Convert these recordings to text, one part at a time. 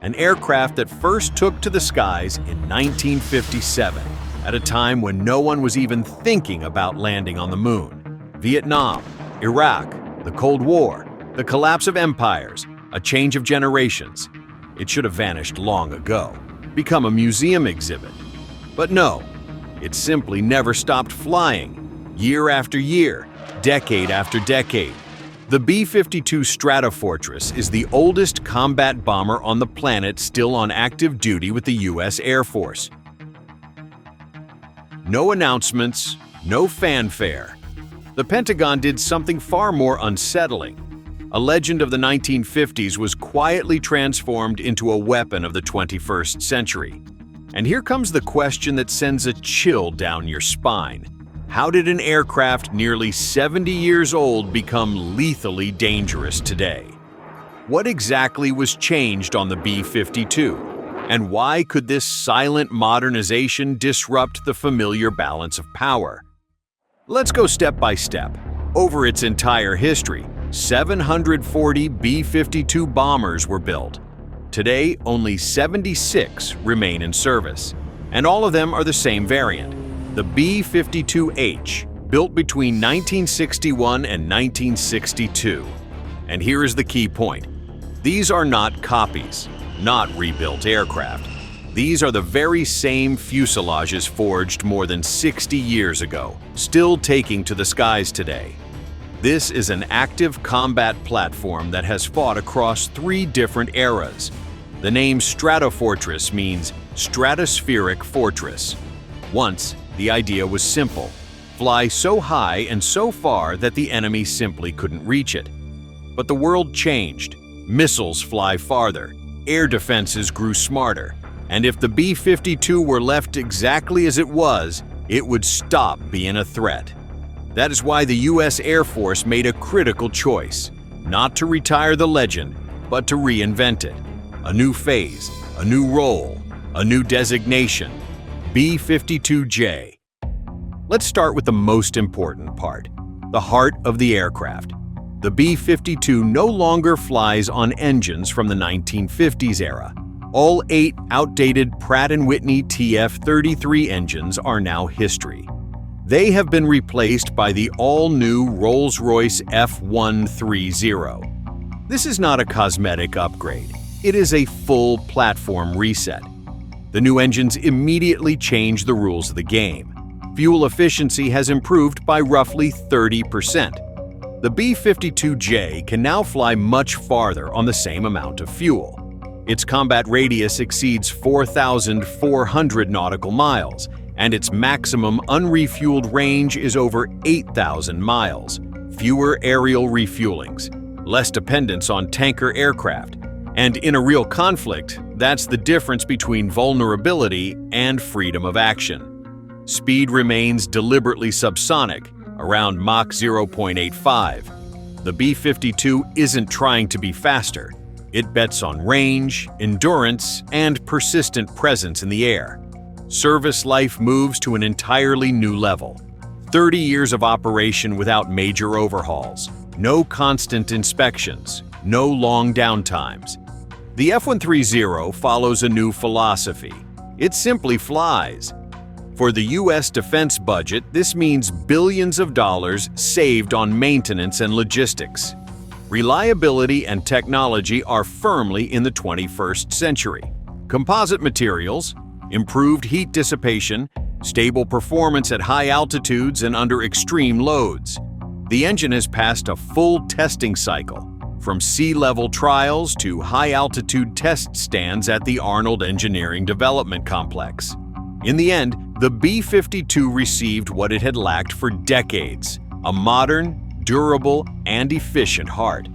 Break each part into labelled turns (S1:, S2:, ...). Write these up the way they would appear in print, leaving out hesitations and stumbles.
S1: an aircraft that first took to the skies in 1957, at a time when no one was even thinking about landing on the moon. Vietnam, Iraq, the Cold War, the collapse of empires, a change of generations. It should have vanished long ago, become a museum exhibit. But no, it simply never stopped flying, year after year, decade after decade. The B-52 Stratofortress is the oldest combat bomber on the planet still on active duty with the U.S. Air Force. No announcements, no fanfare. The Pentagon did something far more unsettling. A legend of the 1950s was quietly transformed into a weapon of the 21st century. And here comes the question that sends a chill down your spine. How did an aircraft nearly 70 years old become lethally dangerous today? What exactly was changed on the B-52? And why could this silent modernization disrupt the familiar balance of power? Let's go step by step. Over its entire history, 740 B-52 bombers were built. Today, only 76 remain in service, and all of them are the same variant, the B-52H, built between 1961 and 1962. And here is the key point. These are not copies, not rebuilt aircraft. These are the very same fuselages forged more than 60 years ago, still taking to the skies today. This is an active combat platform that has fought across 3 different eras. The name Stratofortress means stratospheric fortress. Once, the idea was simple: fly so high and so far that the enemy simply couldn't reach it. But the world changed. Missiles fly farther, air defenses grew smarter, and if the B-52 were left exactly as it was, it would stop being a threat. That is why the U.S. Air Force made a critical choice, not to retire the legend, but to reinvent it. A new phase, a new role, a new designation, B-52J. Let's start with the most important part, the heart of the aircraft. The B-52 no longer flies on engines from the 1950s era. All 8 outdated Pratt & Whitney TF-33 engines are now history. They have been replaced by the all-new Rolls-Royce F130. This is not a cosmetic upgrade. It is a full platform reset. The new engines immediately change the rules of the game. Fuel efficiency has improved by roughly 30%. The B-52J can now fly much farther on the same amount of fuel. Its combat radius exceeds 4,400 nautical miles, and its maximum unrefueled range is over 8,000 miles. Fewer aerial refuelings, less dependence on tanker aircraft, and in a real conflict, that's the difference between vulnerability and freedom of action. Speed remains deliberately subsonic, around Mach 0.85. The B-52 isn't trying to be faster. It bets on range, endurance, and persistent presence in the air. Service life moves to an entirely new level. 30 years of operation without major overhauls, no constant inspections, no long downtimes. The F130 follows a new philosophy. It simply flies. For the U.S. defense budget, this means billions of dollars saved on maintenance and logistics. Reliability and technology are firmly in the 21st century. Composite materials, improved heat dissipation, stable performance at high altitudes and under extreme loads. The engine has passed a full testing cycle, from sea-level trials to high-altitude test stands at the Arnold Engineering Development Complex. In the end, the B-52 received what it had lacked for decades: a modern, durable, and efficient heart.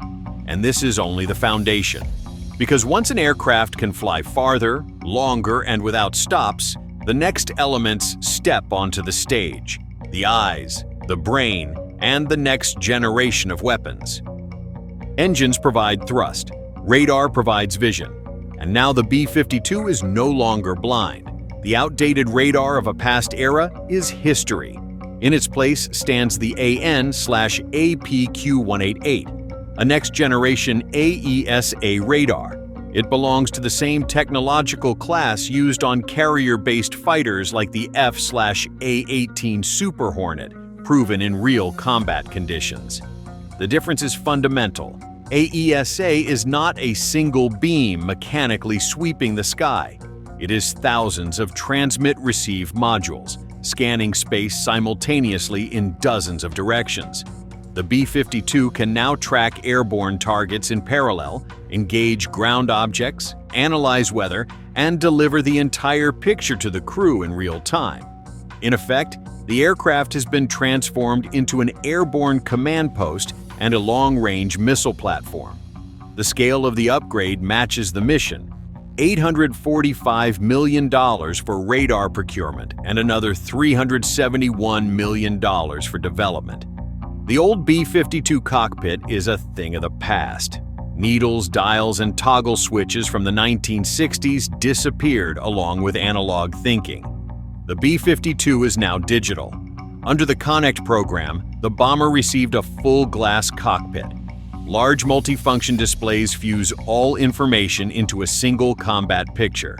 S1: And this is only the foundation. Because once an aircraft can fly farther, longer, and without stops, the next elements step onto the stage: the eyes, the brain, and the next generation of weapons. Engines provide thrust, radar provides vision, and now the B-52 is no longer blind. The outdated radar of a past era is history. In its place stands the AN/APQ-188, a next-generation AESA radar. It belongs to the same technological class used on carrier-based fighters like the F/A-18 Super Hornet, proven in real combat conditions. The difference is fundamental. AESA is not a single beam mechanically sweeping the sky. It is thousands of transmit-receive modules, scanning space simultaneously in dozens of directions. The B-52 can now track airborne targets in parallel, engage ground objects, analyze weather, and deliver the entire picture to the crew in real time. In effect, the aircraft has been transformed into an airborne command post and a long-range missile platform. The scale of the upgrade matches the mission: $845 million for radar procurement and another $371 million for development. The old B-52 cockpit is a thing of the past. Needles, dials, and toggle switches from the 1960s disappeared along with analog thinking. The B-52 is now digital. Under the Connect program, the bomber received a full-glass cockpit. Large multifunction displays fuse all information into a single combat picture.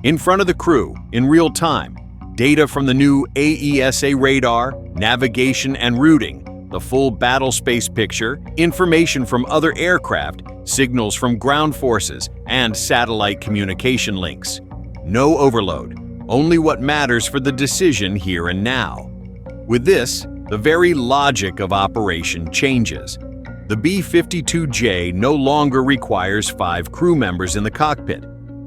S1: In front of the crew, in real time, data from the new AESA radar, navigation and routing, the full battle space picture, information from other aircraft, signals from ground forces, and satellite communication links. No overload, only what matters for the decision here and now. With this, the very logic of operation changes. The B-52J no longer requires 5 crew members in the cockpit.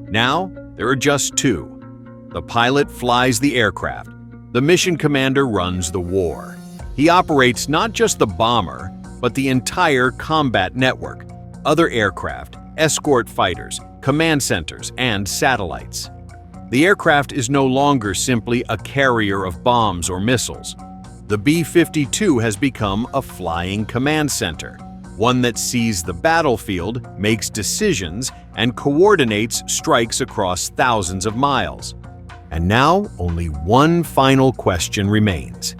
S1: Now, there are just 2. The pilot flies the aircraft. The mission commander runs the war. He operates not just the bomber, but the entire combat network, other aircraft, escort fighters, command centers, and satellites. The aircraft is no longer simply a carrier of bombs or missiles. The B-52 has become a flying command center, one that sees the battlefield, makes decisions, and coordinates strikes across thousands of miles. And now, only one final question remains.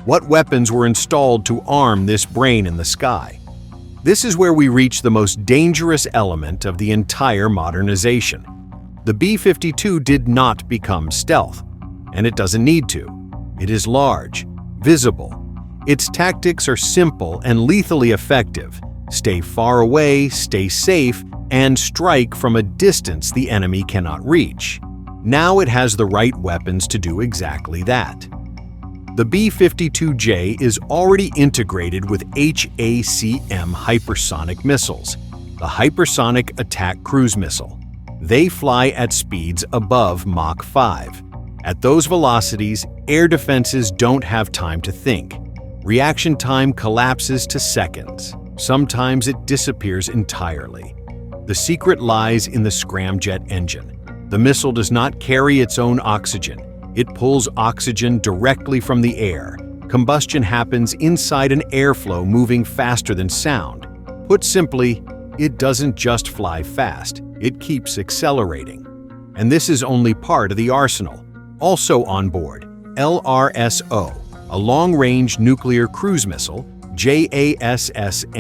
S1: What weapons were installed to arm this brain in the sky? This is where we reach the most dangerous element of the entire modernization. The B-52 did not become stealth, and it doesn't need to. It is large, visible. Its tactics are simple and lethally effective. Stay far away, stay safe, and strike from a distance the enemy cannot reach. Now it has the right weapons to do exactly that. The B-52J is already integrated with HACM hypersonic missiles, the Hypersonic Attack Cruise Missile. They fly at speeds above Mach 5. At those velocities, air defenses don't have time to think. Reaction time collapses to seconds. Sometimes it disappears entirely. The secret lies in the scramjet engine. The missile does not carry its own oxygen. It pulls oxygen directly from the air. Combustion happens inside an airflow moving faster than sound. Put simply, it doesn't just fly fast, it keeps accelerating. And this is only part of the arsenal. Also on board, LRSO, a long-range nuclear cruise missile, JASSMER,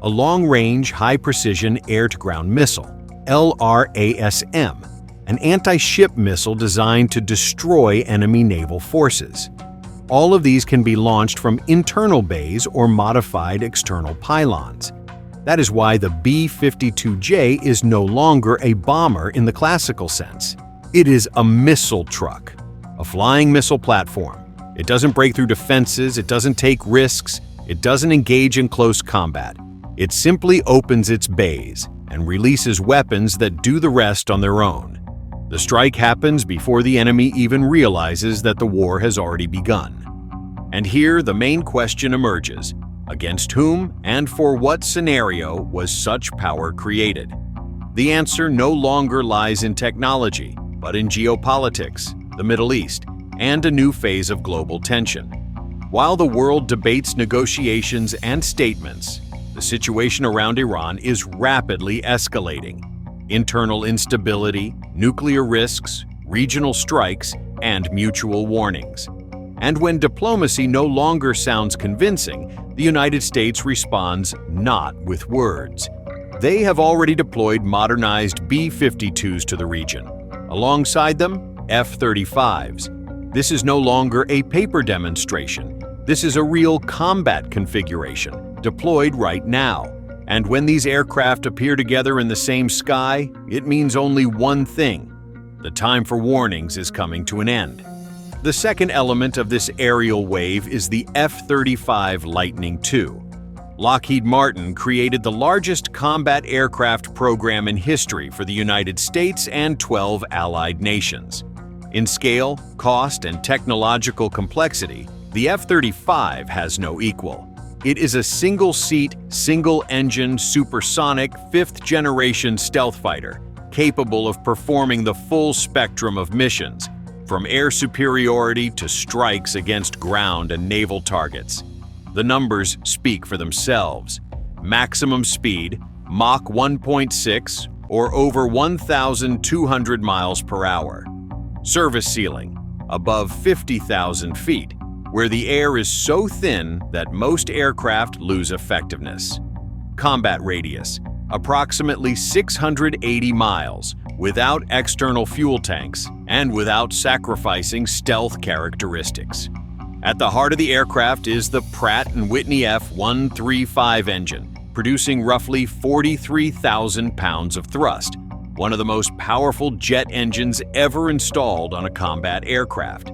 S1: a long-range high-precision air-to-ground missile, LRASM, an anti-ship missile designed to destroy enemy naval forces. All of these can be launched from internal bays or modified external pylons. That is why the B-52J is no longer a bomber in the classical sense. It is a missile truck, a flying missile platform. It doesn't break through defenses, it doesn't take risks, it doesn't engage in close combat. It simply opens its bays and releases weapons that do the rest on their own. The strike happens before the enemy even realizes that the war has already begun. And here the main question emerges: against whom and for what scenario was such power created? The answer no longer lies in technology, but in geopolitics, the Middle East, and a new phase of global tension. While the world debates negotiations and statements, the situation around Iran is rapidly escalating. Internal instability, nuclear risks, regional strikes, and mutual warnings. And when diplomacy no longer sounds convincing, the United States responds not with words, They have already deployed modernized B-52s to the region. Alongside them, F-35s. This is no longer a paper demonstration. This is a real combat configuration, deployed right now. And when these aircraft appear together in the same sky, it means only one thing: the time for warnings is coming to an end. The second element of this aerial wave is the F-35 Lightning II. Lockheed Martin created the largest combat aircraft program in history for the United States and 12 allied nations. In scale, cost, and technological complexity, the F-35 has no equal. It is a single-seat, single-engine, supersonic, fifth-generation stealth fighter, capable of performing the full spectrum of missions, from air superiority to strikes against ground and naval targets. The numbers speak for themselves. Maximum speed, Mach 1.6, or over 1,200 miles per hour. Service ceiling, above 50,000 feet, where the air is so thin that most aircraft lose effectiveness. Combat radius, approximately 680 miles, without external fuel tanks and without sacrificing stealth characteristics. At the heart of the aircraft is the Pratt & Whitney F135 engine, producing roughly 43,000 pounds of thrust, one of the most powerful jet engines ever installed on a combat aircraft.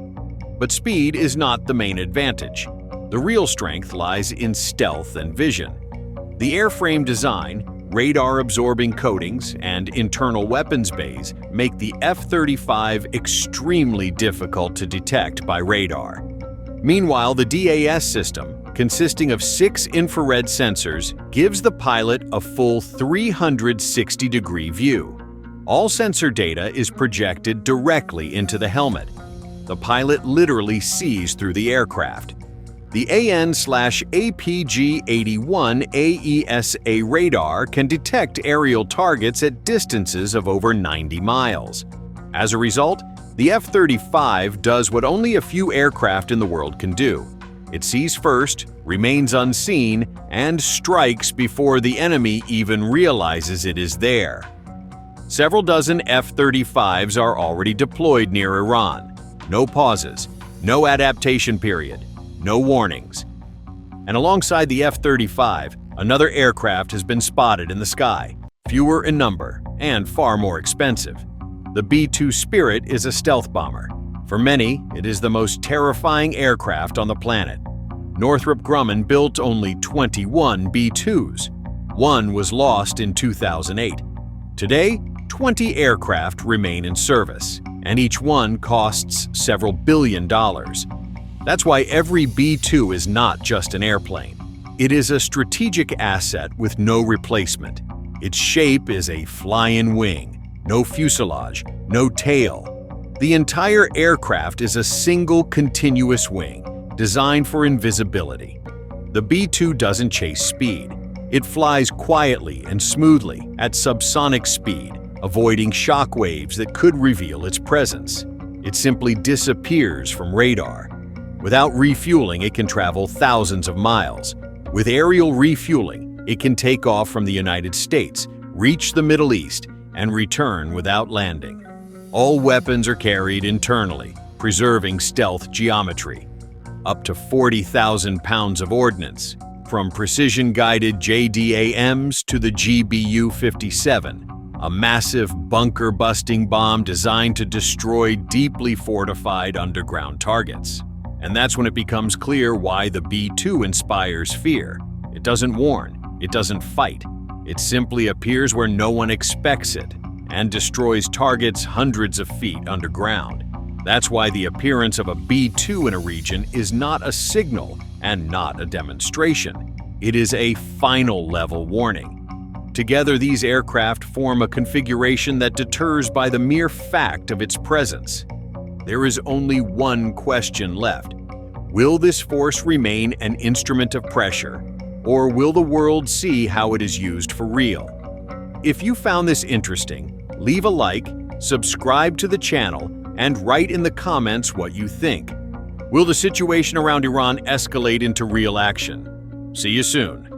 S1: But speed is not the main advantage. The real strength lies in stealth and vision. The airframe design, radar-absorbing coatings, and internal weapons bays make the F-35 extremely difficult to detect by radar. Meanwhile, the DAS system, consisting of 6 infrared sensors, gives the pilot a full 360-degree view. All sensor data is projected directly into the helmet. The pilot literally sees through the aircraft. The AN/APG-81 AESA radar can detect aerial targets at distances of over 90 miles. As a result, the F-35 does what only a few aircraft in the world can do. It sees first, remains unseen, and strikes before the enemy even realizes it is there. Several dozen F-35s are already deployed near Iran. No pauses, no adaptation period, no warnings. And alongside the F-35, another aircraft has been spotted in the sky, fewer in number and far more expensive. The B-2 Spirit is a stealth bomber. For many, it is the most terrifying aircraft on the planet. Northrop Grumman built only 21 B-2s. One was lost in 2008. Today, 20 aircraft remain in service, and each one costs several $billions. That's why every B-2 is not just an airplane. It is a strategic asset with no replacement. Its shape is a fly-in wing. No fuselage, no tail. The entire aircraft is a single continuous wing, designed for invisibility. The B-2 doesn't chase speed. It flies quietly and smoothly at subsonic speed, avoiding shock waves that could reveal its presence. It simply disappears from radar. Without refueling, it can travel thousands of miles. With aerial refueling, it can take off from the United States, reach the Middle East, and return without landing. All weapons are carried internally, preserving stealth geometry. Up to 40,000 pounds of ordnance, from precision-guided JDAMs to the GBU-57, a massive bunker-busting bomb designed to destroy deeply fortified underground targets. And that's when it becomes clear why the B-2 inspires fear. It doesn't warn, it doesn't fight. It simply appears where no one expects it and destroys targets hundreds of feet underground. That's why the appearance of a B-2 in a region is not a signal and not a demonstration. It is a final level warning. Together, these aircraft form a configuration that deters by the mere fact of its presence. There is only one question left. Will this force remain an instrument of pressure, or will the world see how it is used for real? If you found this interesting, leave a like, subscribe to the channel, and write in the comments what you think. Will the situation around Iran escalate into real action? See you soon.